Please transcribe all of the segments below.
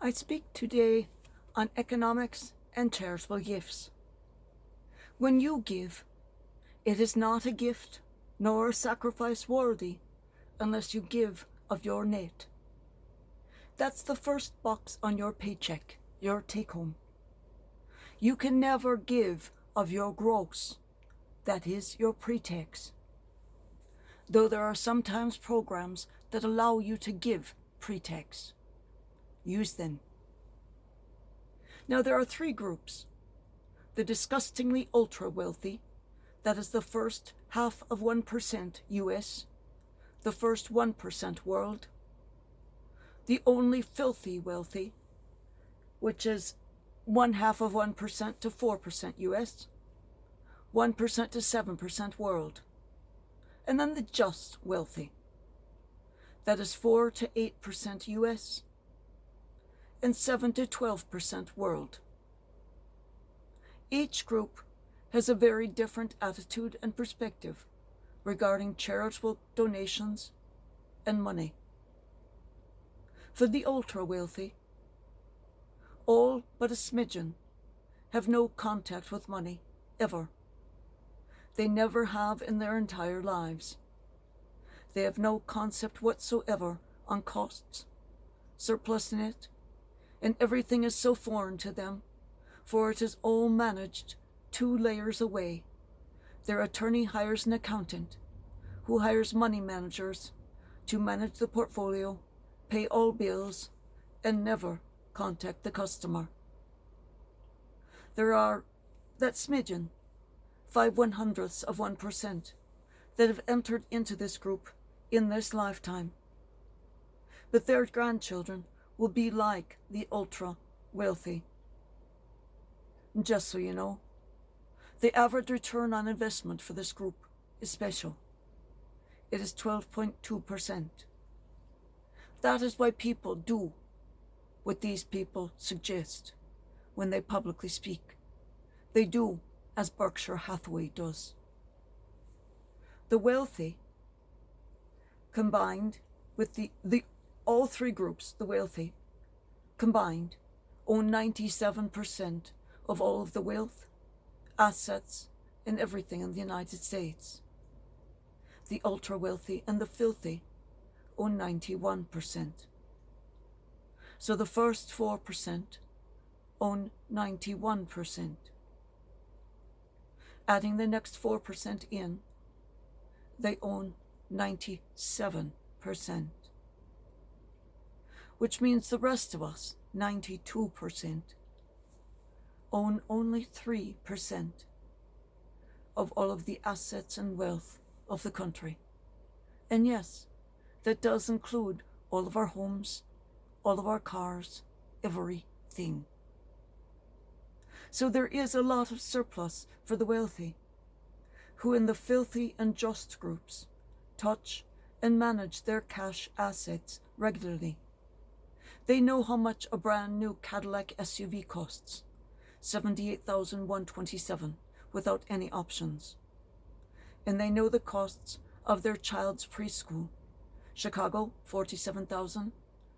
I speak today on economics and charitable gifts. When you give, it is not a gift nor a sacrifice worthy unless you give of your net. That's the first box on your paycheck, your take-home. You can never give of your gross, that is your pre-tax. Though there are sometimes programs that allow you to give pre-tax. Use them. Now there are three groups. The disgustingly ultra-wealthy, that is the first 0.5% US, the first 1% world. The only filthy wealthy, which is 0.5% to 4% US, 1% to 7% world. And then the just wealthy, that is 4 to 8% US, and 7 to 12% world. Each group has a very different attitude and perspective regarding charitable donations and money. For the ultra-wealthy, all but a smidgen have no contact with money, ever. They never have in their entire lives. They have no concept whatsoever on costs, surplus net, and everything is so foreign to them, for it is all managed 2 layers away. Their attorney hires an accountant, who hires money managers to manage the portfolio, pay all bills, and never contact the customer. There are that smidgen, 0.05%, that have entered into this group in this lifetime. But their grandchildren will be like the ultra-wealthy. Just so you know, the average return on investment for this group is special. It is 12.2%. That is why people do what these people suggest when they publicly speak. They do as Berkshire Hathaway does. The wealthy, combined with all three groups, the wealthy, combined, own 97% of all of the wealth, assets, and everything in the United States. The ultra-wealthy and the filthy own 91%. So the first 4% own 91%. Adding the next 4% in, they own 97%. Which means the rest of us, 92%, own only 3% of all of the assets and wealth of the country. And yes, that does include all of our homes, all of our cars, everything. So there is a lot of surplus for the wealthy, who in the filthy and just groups touch and manage their cash assets regularly. They know how much a brand new Cadillac SUV costs, $78,127, without any options. And they know the costs of their child's preschool. Chicago, $47,000,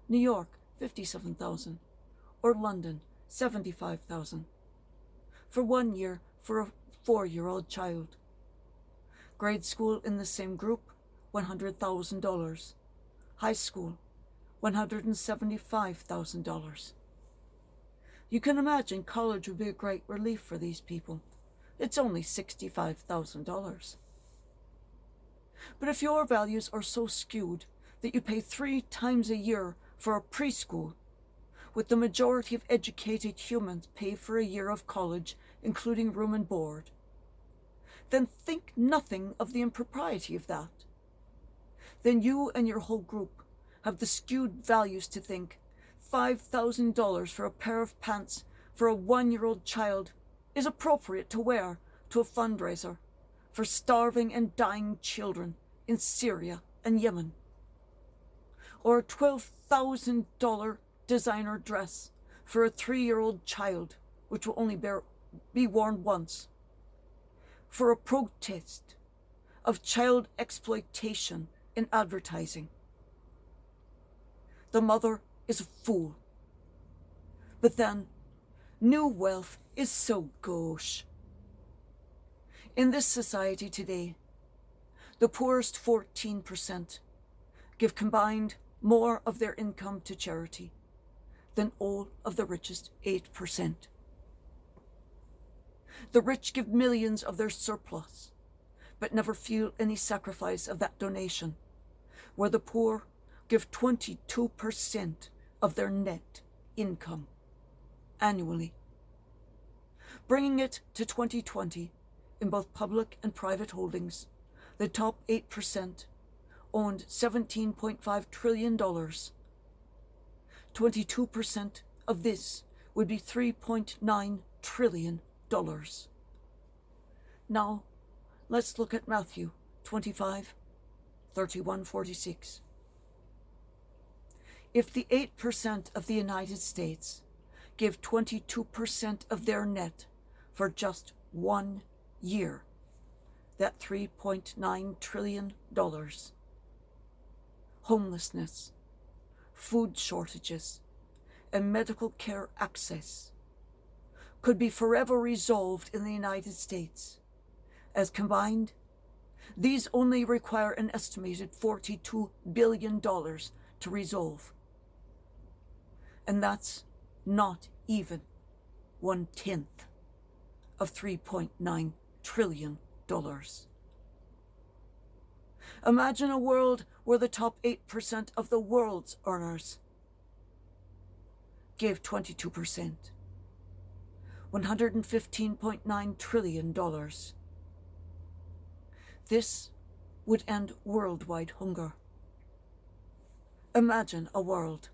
New York, $57,000, or London, $75,000. For 1 year for a 4-year-old child. Grade school in the same group, $100,000. High school, $175,000. You can imagine college would be a great relief for these people. It's only $65,000. But if your values are so skewed that you pay 3 times a year for a preschool, with the majority of educated humans pay for a year of college, including room and board, then think nothing of the impropriety of that. Then you and your whole group have the skewed values to think $5,000 for a pair of pants for a 1-year-old child is appropriate to wear to a fundraiser for starving and dying children in Syria and Yemen. Or a $12,000 designer dress for a 3-year-old child, which will only be worn once, for a protest of child exploitation in advertising. The mother is a fool. But then, new wealth is so gauche. In this society today, the poorest 14% give combined more of their income to charity than all of the richest 8%. The rich give millions of their surplus, but never feel any sacrifice of that donation, where the poor give 22% of their net income annually. Bringing it to 2020, in both public and private holdings, the top 8% owned $17.5 trillion. 22% of this would be $3.9 trillion. Now, let's look at Matthew 25:31-46. If the 8% of the United States give 22% of their net for just 1 year, that $3.9 trillion, homelessness, food shortages, and medical care access could be forever resolved in the United States. As combined, these only require an estimated $42 billion to resolve. And that's not even 1/10 of $3.9 trillion. Imagine a world where the top 8% of the world's earners gave 22%, $115.9 trillion. This would end worldwide hunger. Imagine a world.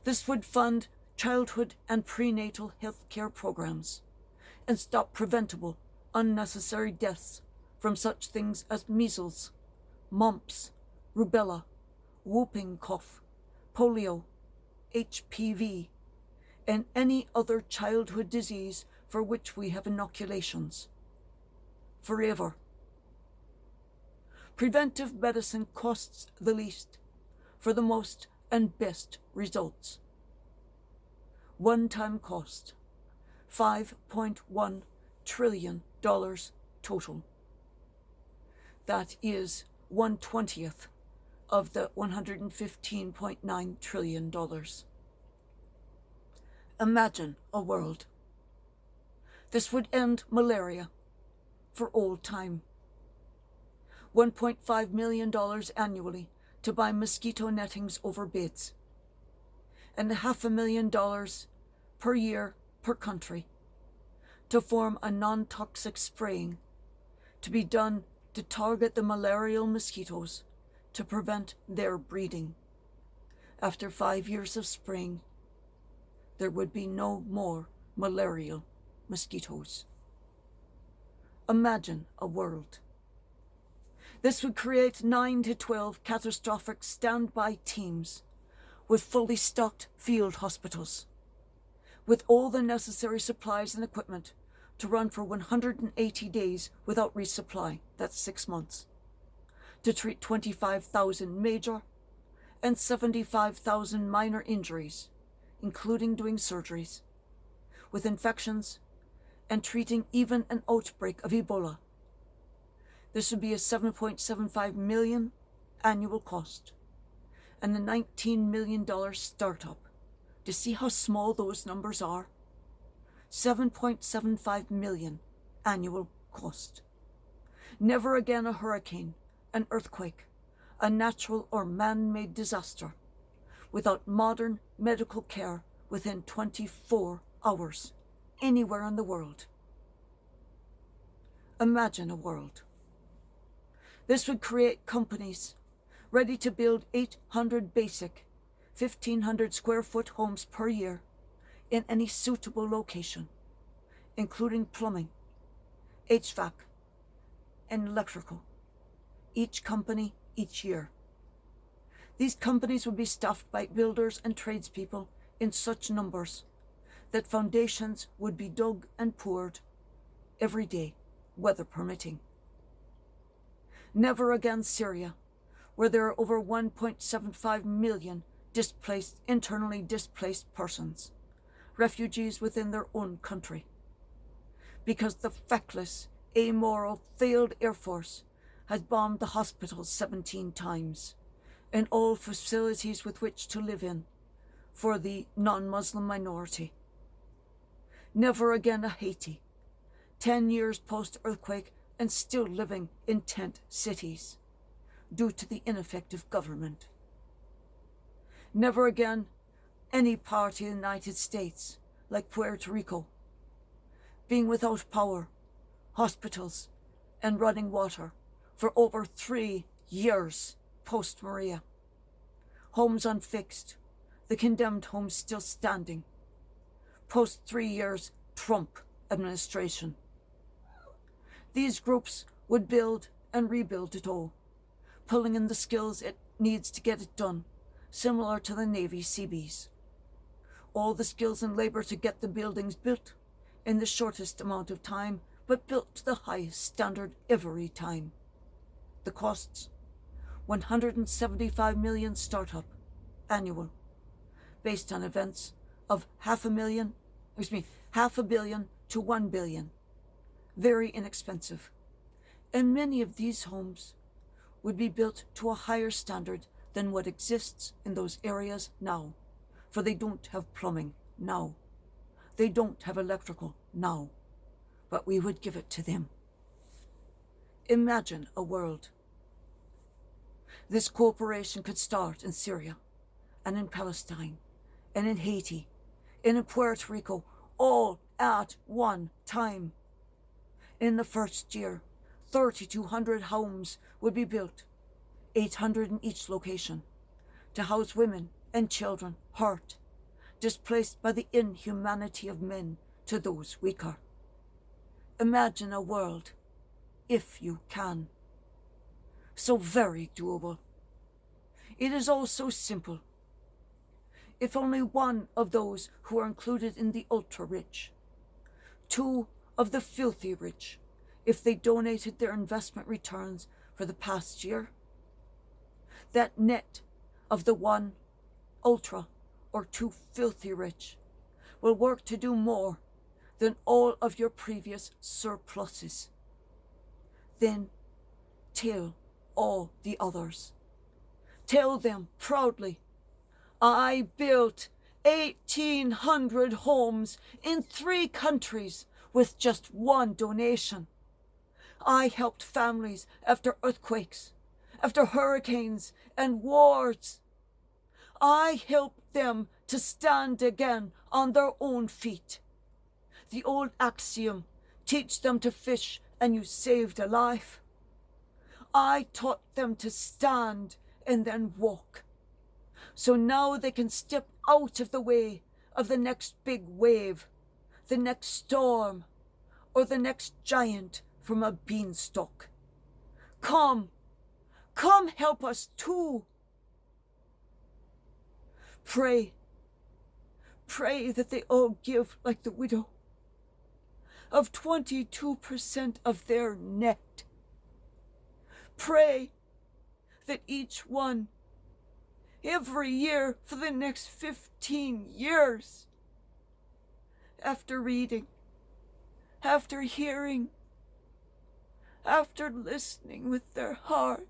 This would fund childhood and prenatal health care programs and stop preventable, unnecessary deaths from such things as measles, mumps, rubella, whooping cough, polio, HPV, and any other childhood disease for which we have inoculations. Forever. Preventive medicine costs the least for the most and best results. One-time cost, $5.1 trillion total. That is 1/20th of the $115.9 trillion. Imagine a world. This would end malaria for all time. $1.5 million annually to buy mosquito nettings over bids, and $500,000 per year per country to form a non-toxic spraying to be done to target the malarial mosquitoes to prevent their breeding. After 5 years of spraying, there would be no more malarial mosquitoes. Imagine a world. This would create 9 to 12 catastrophic standby teams with fully stocked field hospitals, with all the necessary supplies and equipment to run for 180 days without resupply, that's 6 months, to treat 25,000 major and 75,000 minor injuries, including doing surgeries, with infections and treating even an outbreak of Ebola. This would be a $7.75 million annual cost and a $19 million startup. To see how small those numbers are? $7.75 million annual cost. Never again a hurricane, an earthquake, a natural or man-made disaster without modern medical care within 24 hours, anywhere in the world. Imagine a world. This would create companies ready to build 800 basic, 1,500 square foot homes per year in any suitable location, including plumbing, HVAC, and electrical. Each company, each year. These companies would be staffed by builders and tradespeople in such numbers that foundations would be dug and poured every day, weather permitting. Never again Syria, where there are over 1.75 million internally displaced persons, refugees within their own country, because the feckless, amoral, failed Air Force has bombed the hospitals 17 times and all facilities with which to live in for the non-Muslim minority. Never again a Haiti, 10 years post-earthquake and still living in tent cities due to the ineffective government. Never again any part of the United States, like Puerto Rico, being without power, hospitals, and running water for over 3 years post-Maria. Homes unfixed, the condemned homes still standing, post 3 years Trump administration. These groups would build and rebuild it all, pulling in the skills it needs to get it done, similar to the Navy Seabees. All the skills and labor to get the buildings built in the shortest amount of time, but built to the highest standard every time. The costs, $175 million startup annual, based on events of $500 million to $1 billion. Very inexpensive. And many of these homes would be built to a higher standard than what exists in those areas now, for they don't have plumbing now. They don't have electrical now, but we would give it to them. Imagine a world. This cooperation could start in Syria, and in Palestine, and in Haiti, and in Puerto Rico, all at one time. In the first year, 3,200 homes would be built, 800 in each location, to house women and children hurt, displaced by the inhumanity of men to those weaker. Imagine a world, if you can. So very doable. It is all so simple. If only one of those who are included in the ultra-rich, 2 of the filthy rich, if they donated their investment returns for the past year, that net of the 1 ultra or 2 filthy rich will work to do more than all of your previous surpluses. Then tell all the others. Tell them proudly, I built 1,800 homes in 3 countries with just 1 donation. I helped families after earthquakes, after hurricanes and wars. I helped them to stand again on their own feet. The old axiom, teach them to fish and you saved a life. I taught them to stand and then walk. So now they can step out of the way of the next big wave, the next storm, or the next giant from a beanstalk. Come help us too. Pray that they all give like the widow, of 22% of their net. Pray that each one, every year for the next 15 years, after reading, after hearing, after listening with their heart,